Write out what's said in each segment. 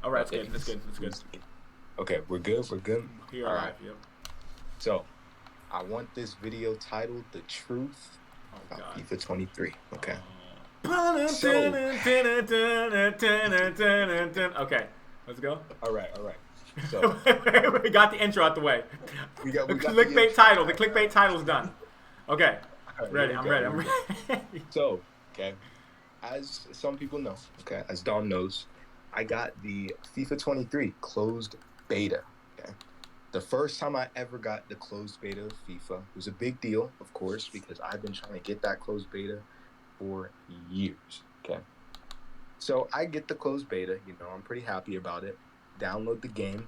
All right, that's good. That's good. That's good. Okay, we're good. We're good. You're All alive. right. Yep. So I want this video titled "The Truth Oh About God. FIFA 23." Okay. So, Okay, let's go. all right, all right. So We got the intro out the way. The we got the clickbait intro. title. All The right, all clickbait right. title's done. Okay, All right, here ready. we I'm go. ready. Here I'm we go. ready. So, okay, as some people know, okay, as Dom knows, I got the FIFA 23 closed beta. Okay. The first time I ever got the closed beta of FIFA was a big deal, of course, because I've been trying to get that closed beta for years. Okay. So I get the closed beta, I'm pretty happy about it. Download the game,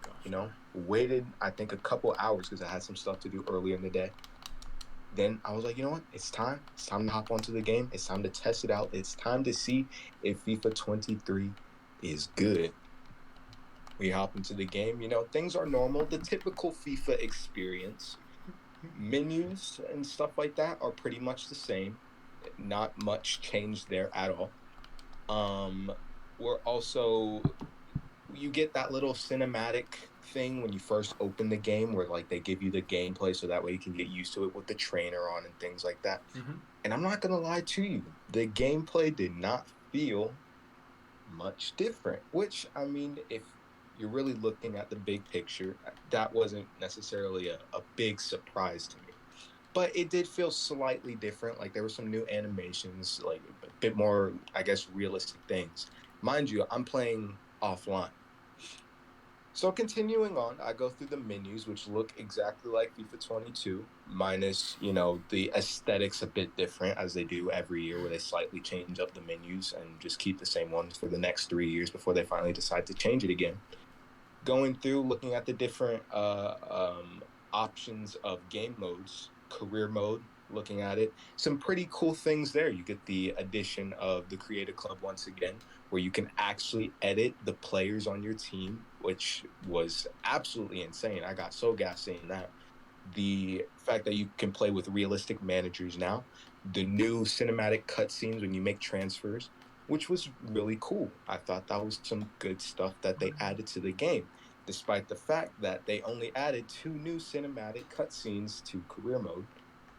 waited, I think, a couple hours because I had some stuff to do earlier in the day. Then I was like, you know what? It's time. It's time to hop onto the game. It's time to test it out. It's time to see if FIFA 23 is good. We hop into the game. Things are normal. The typical FIFA experience. Menus and stuff like that are pretty much the same. Not much change there at all. Um, we're also you get that little cinematic thing when you first open the game where like they give you the gameplay so that way you can get used to it with the trainer on and things like that. Mhm. And I'm not gonna lie to you, the gameplay did not feel much different. Which I mean, if you're really looking at the big picture, that wasn't necessarily a big surprise to me. But it did feel slightly different. Like there were some new animations, like a bit more, I guess, realistic things. Mind you, I'm playing offline. So continuing on, I go through the menus, which look exactly like FIFA 22, minus, the aesthetics a bit different as they do every year, where they slightly change up the menus and just keep the same ones for the next 3 years before they finally decide to change it again. Going through, looking at the different options of game modes, career mode, looking at it, some pretty cool things there. You get the addition of the Creative Club once again, where you can actually edit the players on your team, which was absolutely insane. I got so gassed seeing that. The fact that you can play with realistic managers now, the new cinematic cutscenes when you make transfers, which was really cool. I thought that was some good stuff that they added to the game, despite the fact that they only added two new cinematic cutscenes to career mode.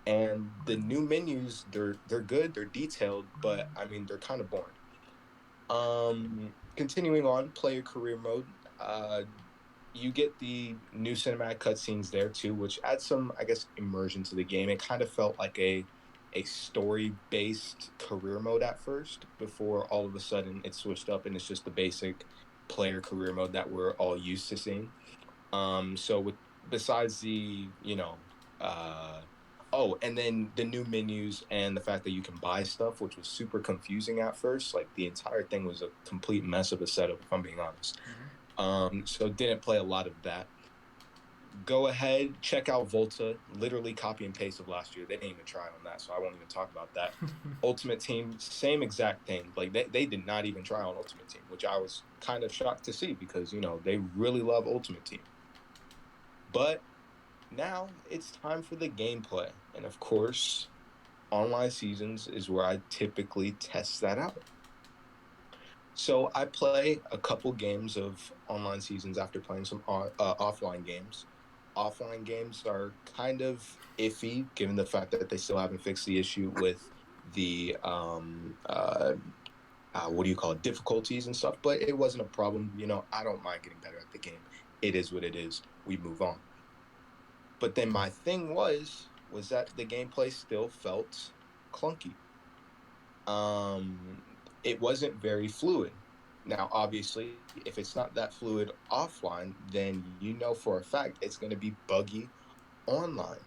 And the new menus, they're good, they're detailed, but I mean they're kind of boring. Continuing on, player career mode. You get the new cinematic cutscenes there too, which adds some, I guess, immersion to the game. It kind of felt like a story based career mode at first, before all of a sudden it switched up and it's just the basic player career mode that we're all used to seeing. So with besides the uh oh, and then the new menus and the fact that you can buy stuff, which was super confusing at first. Like the entire thing was a complete mess of a setup, if I'm being honest. Mhm. So didn't play a lot of that. Go ahead, check out Volta. Literally copy and paste of last year. They didn't even try on that, so I won't even talk about that. Ultimate Team, same exact thing. Like they did not even try on Ultimate Team, which I was kind of shocked to see because they really love Ultimate Team. But now it's time for the gameplay, and of course, online seasons is where I typically test that out. So I play a couple games of online seasons after playing some offline games. Offline games are kind of iffy, given the fact that they still haven't fixed the issue with the what do you call it, difficulties and stuff. But it wasn't a problem. I don't mind getting better at the game. It is what it is. We move on. But then my thing was that the gameplay still felt clunky. It wasn't very fluid. Now, obviously, if it's not that fluid offline, then for a fact it's going to be buggy online.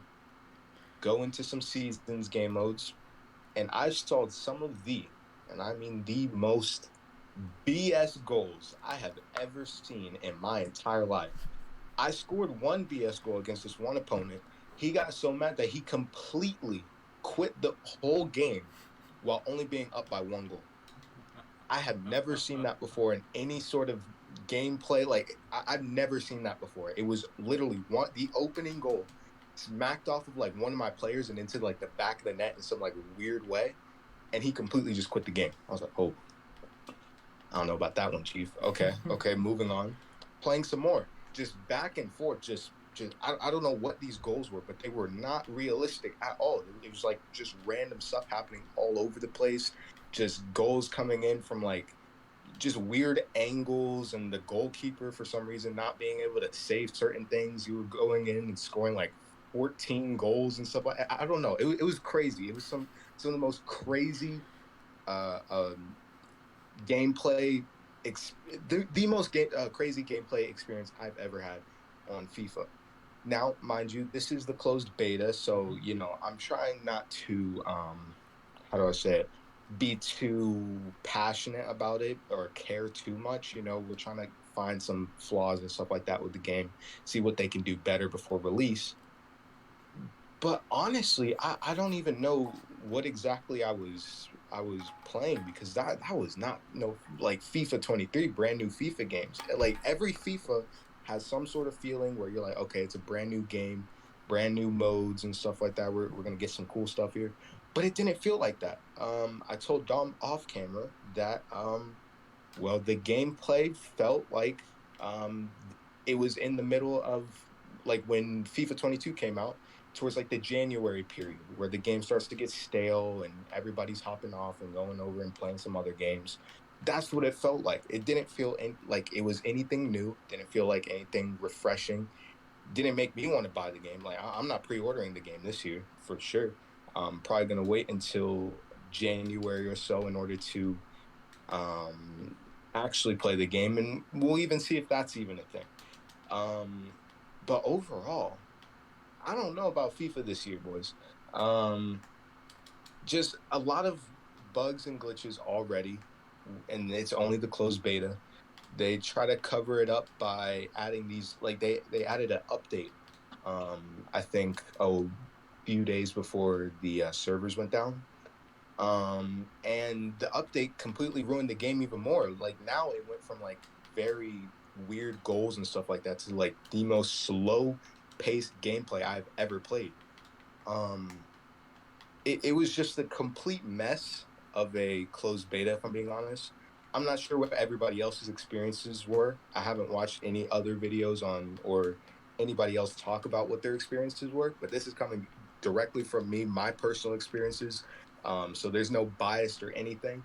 Go into some seasons game modes, and I saw some of and I mean the most BS goals I have ever seen in my entire life. I scored one BS goal against this one opponent. He got so mad that he completely quit the whole game while only being up by one goal. I have never seen that before in any sort of gameplay. Like I've never seen that before. It was literally the opening goal smacked off of like one of my players and into like the back of the net in some like weird way, and he completely just quit the game. I was like, oh. I don't know about that one, Chief. Okay, moving on. Playing some more. Just back and forth. Just I don't know what these goals were, but they were not realistic at all. It was like just random stuff happening all over the place. Just goals coming in from like just weird angles, and the goalkeeper for some reason not being able to save certain things. You were going in and scoring like 14 goals and stuff like I don't know. It was crazy. It was some of the most crazy uh, um, gameplay ex- the most crazy gameplay experience I've ever had on FIFA. Now, mind you, this is the closed beta, so I'm trying not to how do I say it? Be too passionate about it or care too much. We're trying to find some flaws and stuff like that with the game, see what they can do better before release. But honestly, I don't even know what exactly I was playing, because that was not like FIFA 23, brand new FIFA games. Like every FIFA has some sort of feeling where you're like, okay, it's a brand new game, brand new modes and stuff like that. We're gonna get some cool stuff here. But it didn't feel like that. I told Dom off camera that well, the gameplay felt like it was in the middle of like when FIFA 22 came out, towards like the January period where the game starts to get stale and everybody's hopping off and going over and playing some other games. That's what it felt like. It didn't feel like it was anything new, didn't feel like anything refreshing, didn't make me want to buy the game. Like I'm not pre-ordering the game this year for sure. I'm probably gonna wait until January or so in order to um, actually play the game, and we'll even see if that's even a thing. Um, but overall, I don't know about FIFA this year, boys. Um, just a lot of bugs and glitches already, and it's only the closed beta. They try to cover it up by adding these, like they added an update. I think a few days before the servers went down, and the update completely ruined the game even more. Like now it went from like very weird goals and stuff like that to like the most slow paced gameplay I've ever played. um it was just a complete mess of a closed beta, if I'm being honest. I'm not sure what everybody else's experiences were. I haven't watched any other videos on or anybody else talk about what their experiences were, but this is coming directly from me, my personal experiences. So there's no bias or anything.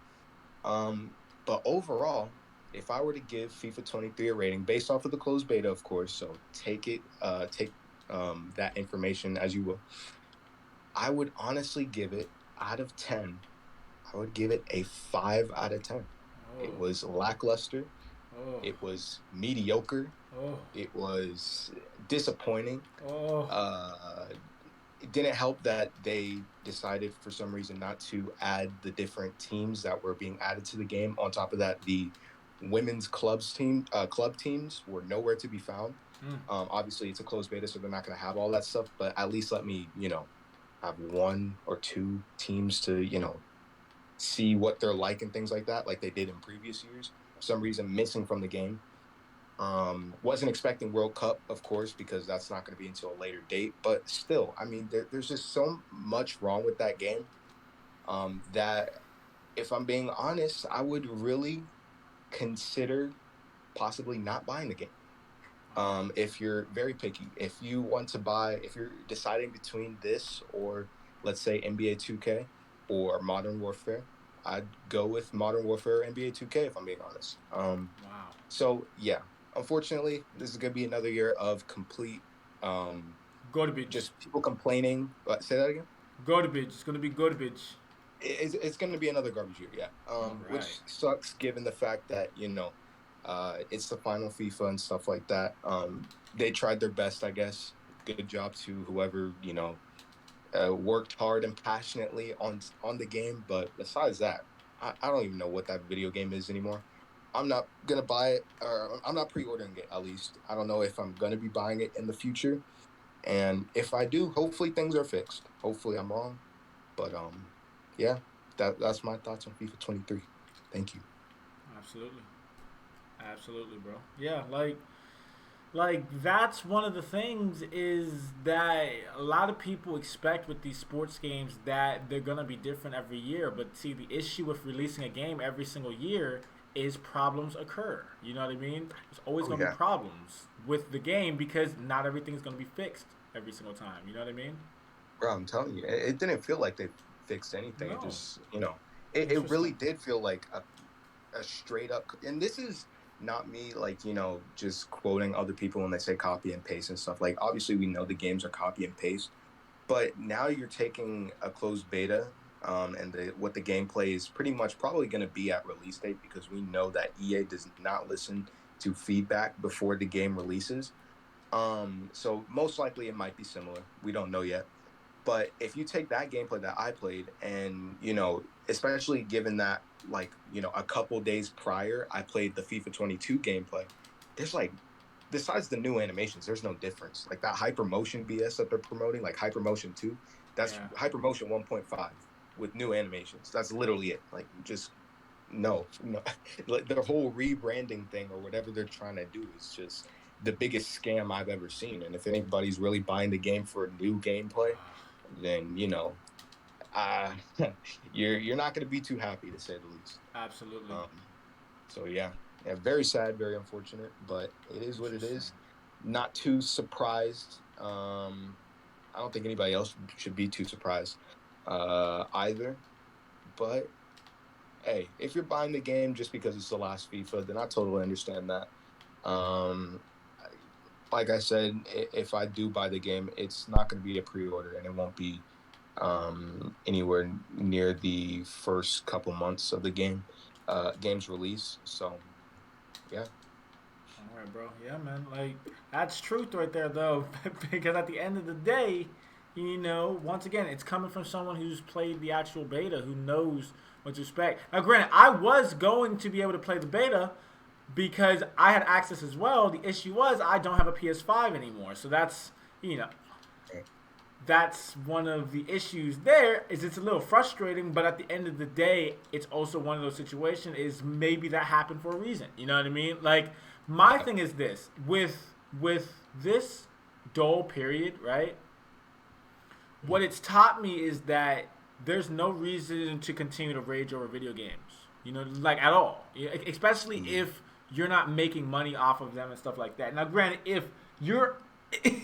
Um, but overall, if I were to give FIFA 23 a rating based off of the closed beta, of course, so take that information as you will, I would honestly give it out of 10. I would give it a 5 out of 10. It Oh, was lackluster. oh, It was mediocre. oh, It was disappointing. oh. Uh, it didn't help that they decided for some reason not to add the different teams that were being added to the game. On top of that, the women's club teams were nowhere to be found. Mm. Obviously, it's a closed beta, so they're not going to have all that stuff. But at least let me, have one or two teams to, see what they're like and things like that, like they did in previous years. For some reason, missing from the game. Wasn't expecting World Cup, of course, because that's not going to be until a later date. But still, I mean, there's just so much wrong with that game, that if I'm being honest, I would really consider possibly not buying the game. If you're very picky, if you want to buy, if you're deciding between this or let's say NBA 2K or Modern Warfare, I'd go with Modern Warfare or NBA 2K if I'm being honest. Wow. So yeah, unfortunately, this is gonna be another year of complete Garbage. just people complaining. Say that again. Garbage. It's gonna be garbage. It's going to be another garbage year, yeah. All right. Which sucks given the fact that it's the final FIFA and stuff like that. They tried their best, I guess. Good job to whoever worked hard and passionately on the game. But besides that, I don't even know what that video game is anymore. I'm not gonna buy it, or I'm not pre-ordering it. At least I don't know if I'm gonna be buying it in the future. And if I do, hopefully things are fixed. Hopefully I'm wrong. But yeah, that's my thoughts on FIFA 23. Thank you. Absolutely. Absolutely, bro. Yeah, like that's one of the things is that a lot of people expect with these sports games that they're gonna be different every year. But see, the issue with releasing a game every single year is problems occur. You know what I mean? There's always Oh going to be yeah, problems with the game because not everything is going to be fixed every single time. You know what I mean? bro. I'm telling you, it didn't feel like they fixed anything. It No. just, it really Interesting. did feel like a straight up. And this is not me, like, just quoting other people when they say copy and paste and stuff. Like, obviously, we know the games are copy and paste, but now you're taking a closed beta, and what the gameplay is pretty much probably going to be at release date, because we know that EA does not listen to feedback before the game releases. So most likely it might be similar. We don't know yet. But if you take that gameplay that I played, and especially given that, like, a couple days prior I played the FIFA 22 gameplay, there's like, besides the new animations, there's no difference. Like that hypermotion BS that they're promoting, like Hypermotion 2, that's Yeah. Hypermotion 1.5 with new animations. That's literally it. Like, just no, no. Like their whole rebranding thing or whatever they're trying to do is just the biggest scam I've ever seen. And if anybody's really buying the game for new gameplay, then uh, you're not going to be too happy, to say the least. Absolutely. Um, so yeah, very sad, very unfortunate, but it is what it Interesting. is. Not too surprised. I don't think anybody else should be too surprised either. But hey, if you're buying the game just because it's the last FIFA, then I totally understand that. Um, like I said, if I do buy the game, it's not going to be a pre-order, and it won't be anywhere near the first couple months of the game's release. So yeah. All right, bro. Yeah, man. Like, that's truth right there, though. Because at the end of the day, once again, it's coming from someone who's played the actual beta, who knows what to expect. Now, granted, I was going to be able to play the beta because I had access as well. The issue was I don't have a PS5 anymore. So that's one of the issues there. Is it's a little frustrating, but at the end of the day, it's also one of those situations is maybe that happened for a reason. You know what I mean? Like, my thing is this with this dull period, right? What it's taught me is that there's no reason to continue to rage over video games. Like, at all. Especially Mm. if you're not making money off of them and stuff like that. Now, granted, if you're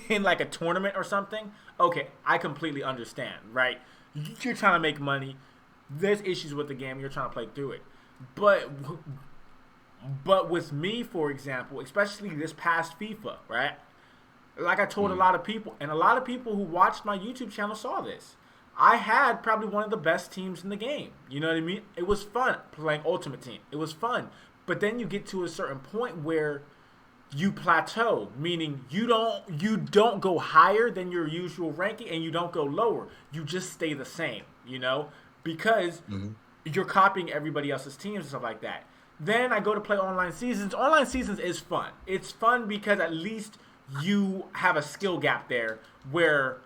in like a tournament or something, okay, I completely understand, right? You're trying to make money. There's issues with the game. You're trying to play through it, but with me, for example, especially this past FIFA, right? Like I told a Mm. lot of people, and a lot of people who watched my YouTube channel saw this. I had probably one of the best teams in the game. You know what I mean? It was fun playing Ultimate Team. It was fun. But then you get to a certain point where you plateau, meaning you don't go higher than your usual ranking and you don't go lower. You just stay the same, because Mhm. you're copying everybody else's teams and stuff like that. Then I go to play online seasons. Online seasons is fun. It's fun because at least you have a skill gap there where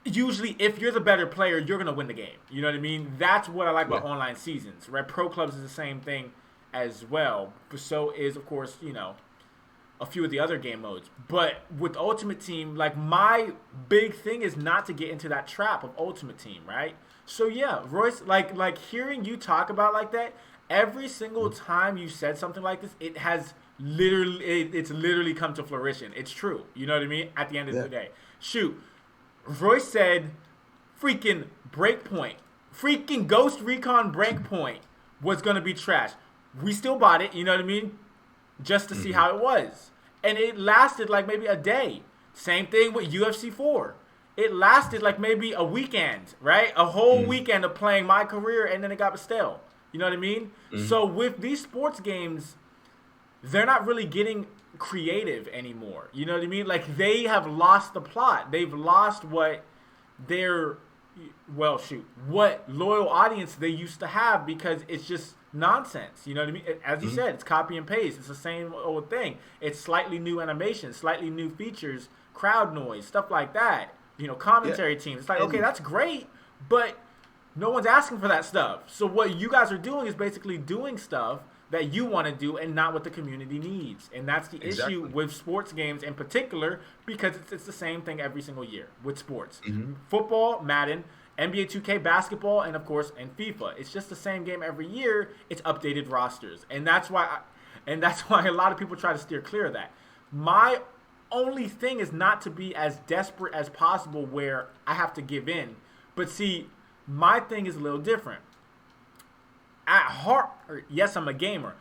usually if you're the better player, you're going to win the game. You know what I mean? That's what I like Yeah. about online seasons, right? Pro clubs is the same thing as well. But so is, of course, a few of the other game modes. But with Ultimate Team, like, my big thing is not to get into that trap of Ultimate Team, right? So yeah, Royce, like hearing you talk about like that, every single Mhm. time you said something like this, it's literally come to fruition. It's true. You know what I mean? At the end of Yeah. the day. Shoot. Royce said freaking Breakpoint. Freaking Ghost Recon Breakpoint was gonna be trash. We still bought it, you know what I mean? Just to see Mhm. how it was. And it lasted like maybe a day. Same thing with UFC 4. It lasted like maybe a weekend, right? A whole Mhm. weekend of playing my career, and then it got stale. You know what I mean? Mhm. So with these sports games, they're not really getting creative anymore. You know what I mean? Like, they have lost the plot. They've lost what their what loyal audience they used to have because it's just nonsense. You know what I mean? As you Mhm. said, it's copy and paste. It's the same old thing. It's slightly new animation, slightly new features, crowd noise, stuff like that. Yeah. Commentary teams. It's like, okay, And that's great, but no one's asking for that stuff. So what you guys are doing is basically doing stuff that you want to do and not what the community needs. And that's the issue exactly. with sports games in particular because it's the same thing every single year with sports. Mhm. Football, Madden, NBA 2K basketball, and of course, and FIFA. It's just the same game every year. It's updated rosters, and that's why a lot of people try to steer clear of that. My only thing is not to be as desperate as possible, where I have to give in. But see, my thing is a little different. At heart, yes, I'm a gamer,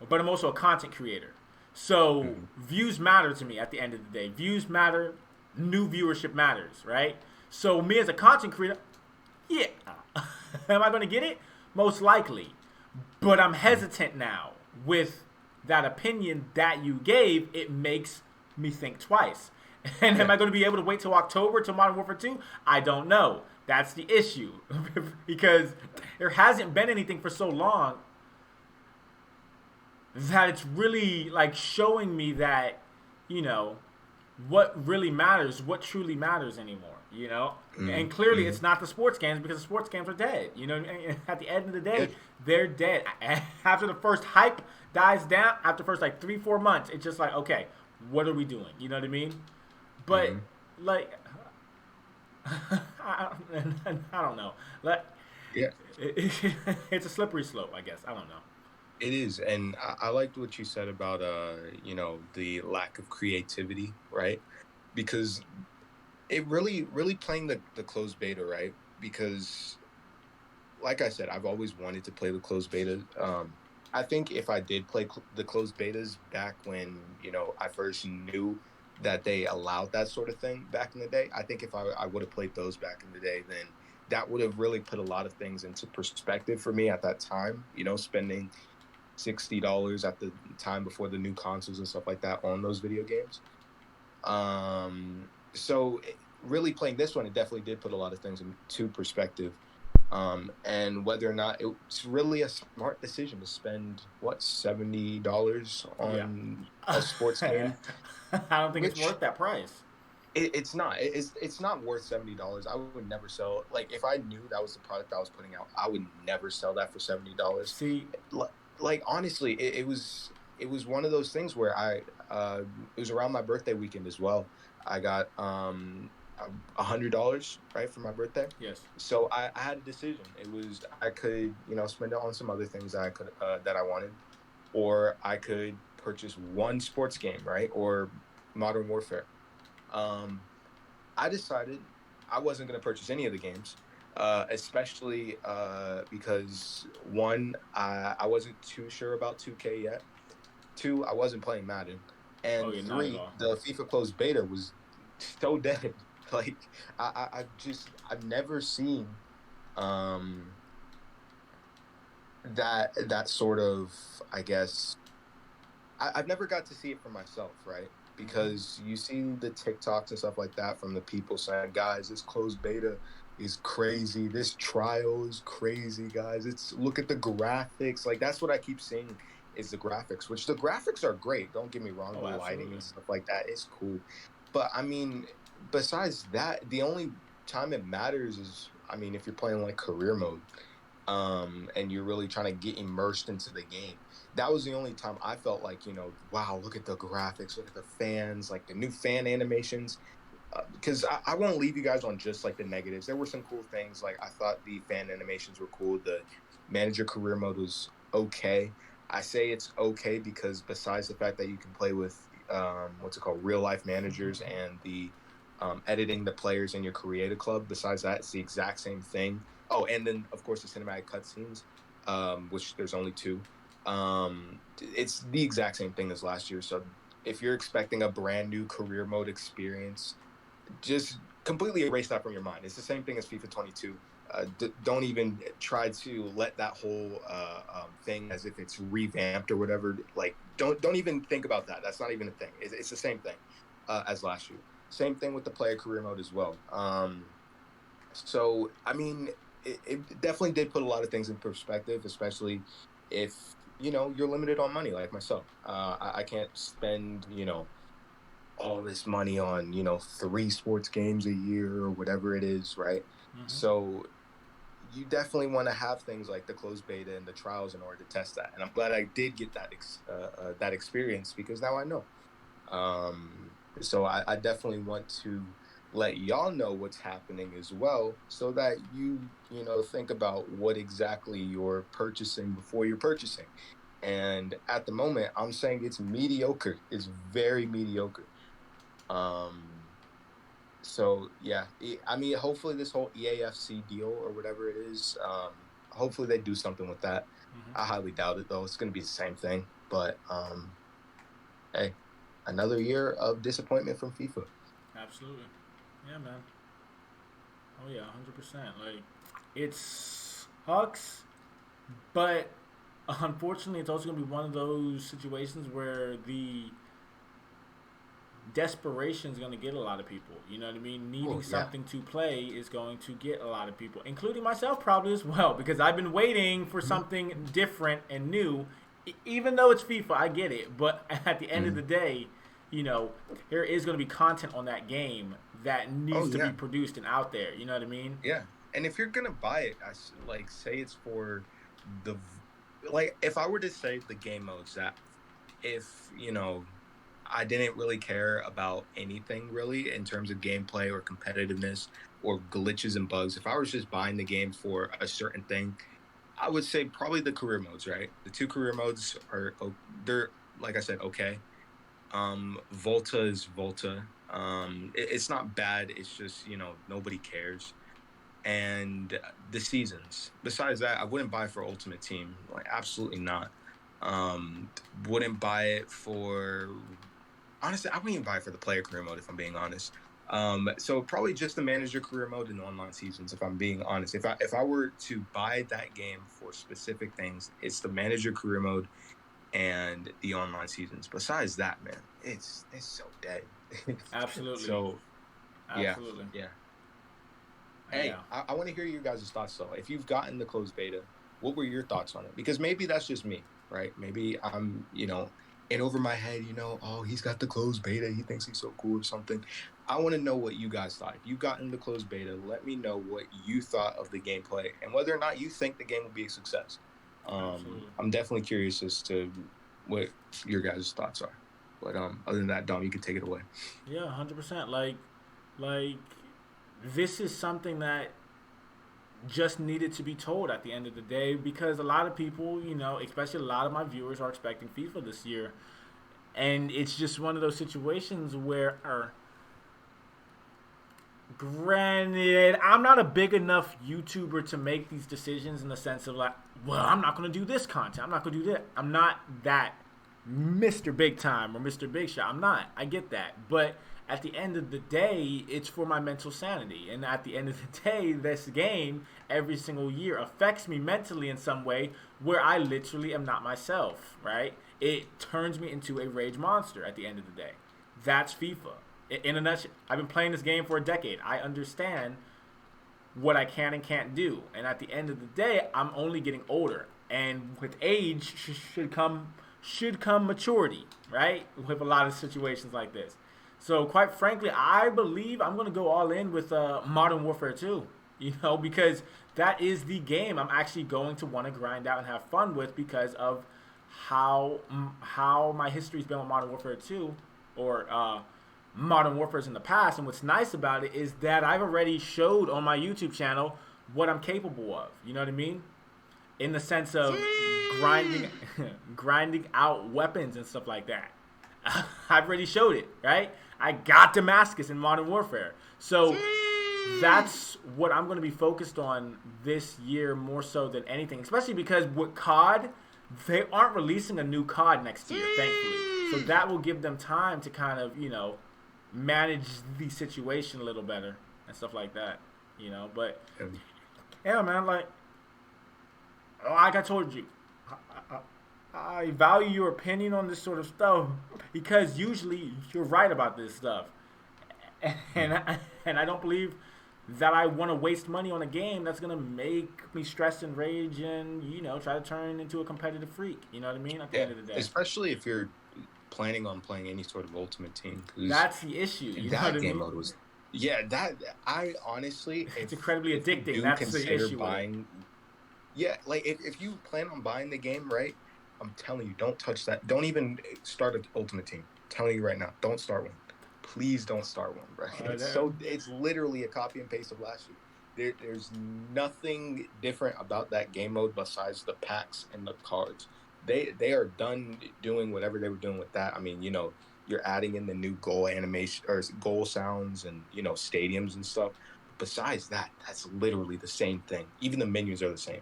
but I'm also a content creator. So views matter to me at the end of the day. Views matter. New viewership matters, right? So me as a content creator, yeah. Am I going to get it? Most likely. But I'm hesitant now with that opinion that you gave. It makes me think twice. And am I going to be able to wait till October till Modern Warfare 2? I don't know. That's the issue. Because there hasn't been anything for so long that it's really like showing me that, you know, what really matters, what truly matters anymore, you know? And clearly it's not the sports games, because the sports games are dead. You know, at the end of the day, they're dead. After the first hype dies down, after the first like 3-4 months, it's just like, okay, what are we doing? You know what I mean? But like, I don't know. Like, it's a slippery slope, I guess. I don't know. It is, and I liked what you said about you know, the lack of creativity, right? Because it really playing the closed beta, right? Because like I said, I've always wanted to play the closed beta. I think if I did play the closed betas back when, you know, I first knew that they allowed that sort of thing back in the day, I think if I would have played those back in the day, then that would have really put a lot of things into perspective for me at that time. You know, spending $60 at the time before the new consoles and stuff like that on those video games. So really playing this one, it definitely did put a lot of things into perspective. And whether or not it's really a smart decision to spend $70 on a sports game. I don't think it's worth that price. It's not. It's not worth $70. I would never sell. Like, if I knew that was the product I was putting out, I would never sell that for $70. See, like honestly, it was one of those things where it was around my birthday weekend as well. I got $100, right, for my birthday. Yes. So I had a decision. It was, I could, you know, spend it on some other things that I could that I wanted, or I could purchase one sports game, right, or Modern Warfare. I decided I wasn't going to purchase any of the games, especially because one, I wasn't too sure about 2K yet. Two, I wasn't playing Madden, and three, the FIFA closed beta was so dead. Like, I've never seen that sort of, I guess, I've never got to see it for myself, right? Because you see the TikToks and stuff like that from the people saying, guys, this closed beta is crazy. This trial is crazy, guys. Look at the graphics. Like, that's what I keep seeing is the graphics, which the graphics are great. Don't get me wrong. The lighting and stuff like that is cool. But, I mean, besides that, the only time it matters is, I mean, if you're playing, like, career mode, and you're really trying to get immersed into the game. That was the only time I felt like, you know, wow, look at the graphics, look at the fans, like the new fan animations. Because I won't leave you guys on just like the negatives. There were some cool things. Like, I thought the fan animations were cool. The manager career mode was okay. I say it's okay because besides the fact that you can play with real life managers and the editing the players in your creative club, besides that, it's the exact same thing. Oh, and then of course the cinematic cutscenes, which there's only 2. It's the exact same thing as last year. So if you're expecting a brand new career mode experience, just completely erase that from your mind. It's the same thing as FIFA 22. Don't even try to let that whole thing as if it's revamped or whatever. Like, don't even think about that. That's not even a thing. It's the same thing as last year. Same thing with the player career mode as well. So I mean, it definitely did put a lot of things in perspective, especially if, you know, you're limited on money like myself. I can't spend, you know, all this money on, you know, 3 sports games a year or whatever it is, right? So you definitely want to have things like the closed beta and the trials in order to test that. And I'm glad I did get that experience, because now I know. So I definitely want to let y'all know what's happening as well, so that you know, think about what exactly you're purchasing before you're purchasing. And at the moment, I'm saying it's mediocre. It's very mediocre. Um, so yeah, I mean, hopefully this whole EAFC deal or whatever it is, hopefully they do something with that. I highly doubt it though. It's going to be the same thing. But hey, another year of disappointment from FIFA. Absolutely. Yeah, man. Oh yeah, 100%. Like, it sucks, but unfortunately, it's also gonna be one of those situations where the desperation is going to get a lot of people. You know what I mean? Needing Oh yeah. something to play is going to get a lot of people, including myself probably as well, because I've been waiting for Mm-hmm. something different and new. Even though it's FIFA, I get it. But at the end of Mm-hmm. the day, there is going to be content on that game that Oh needs to be yeah. produced and out there. You know what I mean? Yeah. And if you're gonna buy it, like say it's for the like if I were to say the game modes that if I didn't really care about anything really in terms of gameplay or competitiveness or glitches and bugs. If I was just buying the game for a certain thing, I would say probably the career modes, right? The two career modes are they're like I said, okay. Volta is Volta. It's not bad. It's just nobody cares. And the seasons. Besides that, I wouldn't buy for Ultimate Team. Like absolutely not. Wouldn't buy it for honestly, I wouldn't even buy it for the player career mode if I'm being honest. So probably just the manager career mode and online seasons. If I'm being honest, if I were to buy that game for specific things, it's the manager career mode and the online seasons. Besides that, man, it's so dead. Absolutely. So yeah, Absolutely. yeah. Yeah. Hey, I want to hear your guys' thoughts though. If you've gotten the closed beta, what were your thoughts on it? Because maybe that's just me, right? Maybe I'm, in over my head, oh, he's got the closed beta. He thinks he's so cool or something. I want to know what you guys thought. If you've gotten the closed beta, let me know what you thought of the gameplay and whether or not you think the game will be a success. Absolutely. I'm definitely curious as to what your guys' thoughts are. But other than that, Dom, you can take it away. Yeah, 100%. Like this is something that just needed to be told at the end of the day, because a lot of people, especially a lot of my viewers, are expecting FIFA this year. And it's just one of those situations where, granted, I'm not a big enough YouTuber to make these decisions in the sense of like, well, I'm not going to do this content. I'm not going to do that. I'm not that Mr. Big Time or Mr. Big Shot. I'm not. I get that. But at the end of the day, it's for my mental sanity. And at the end of the day, this game every single year affects me mentally in some way where I literally am not myself, right? It turns me into a rage monster at the end of the day. That's FIFA. In a nutshell, I've been playing this game for a decade. I understand what I can and can't do. And at the end of the day, I'm only getting older. And with age should come maturity, right? With a lot of situations like this. So quite frankly, I believe I'm going to go all in with Modern Warfare 2, because that is the game I'm actually going to want to grind out and have fun with because of how my history's been with Modern Warfare 2 or Modern Warfare's in the past. And what's nice about it is that I've already showed on my YouTube channel what I'm capable of. You know what I mean? In the sense of grinding grinding out weapons and stuff like that. I've already showed it, right? I got Damascus in Modern Warfare. So that's what I'm going to be focused on this year more so than anything, especially because with COD, they aren't releasing a new COD next year, thankfully. So that will give them time to kind of, manage the situation a little better and stuff like that, But, yeah, man, like I told you, I value your opinion on this sort of stuff because usually you're right about this stuff, and I don't believe that I want to waste money on a game that's gonna make me stress and rage and try to turn into a competitive freak. You know what I mean? At the Yeah, end of the day, especially if you're planning on playing any sort of Ultimate Team, because that's the issue. You know what that I game mean? mode was, yeah, that I honestly, It's if incredibly if you addicting. do That's the consider issue with it. buying, yeah, like if you plan on buying the game, right? I'm telling you, don't touch that. Don't even start an Ultimate Team. I'm telling you right now, don't start one. please don't start one, bro. It's literally a copy and paste of last year. There's nothing different about that game mode besides the packs and the cards. They are done doing whatever they were doing with that. I mean, you're adding in the new goal animation or goal sounds and stadiums and stuff. But besides that, that's literally the same thing. Even the menus are the same.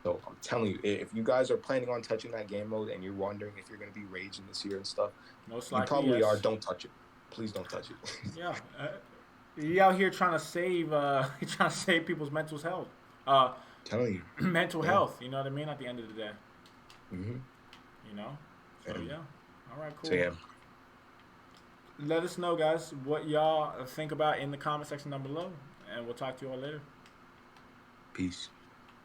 So I'm telling you, if you guys are planning on touching that game mode and you're wondering if you're going to be raging this year and stuff, most you likely, probably yes. are. Don't touch it. Please don't touch it. Yeah, you out here trying to save people's mental health. Telling you, mental health. You know what I mean? At the end of the day. Mm-hmm. So yeah. All right, cool. So yeah. Let us know, guys, what y'all think about in the comment section down below, and we'll talk to you all later. Peace.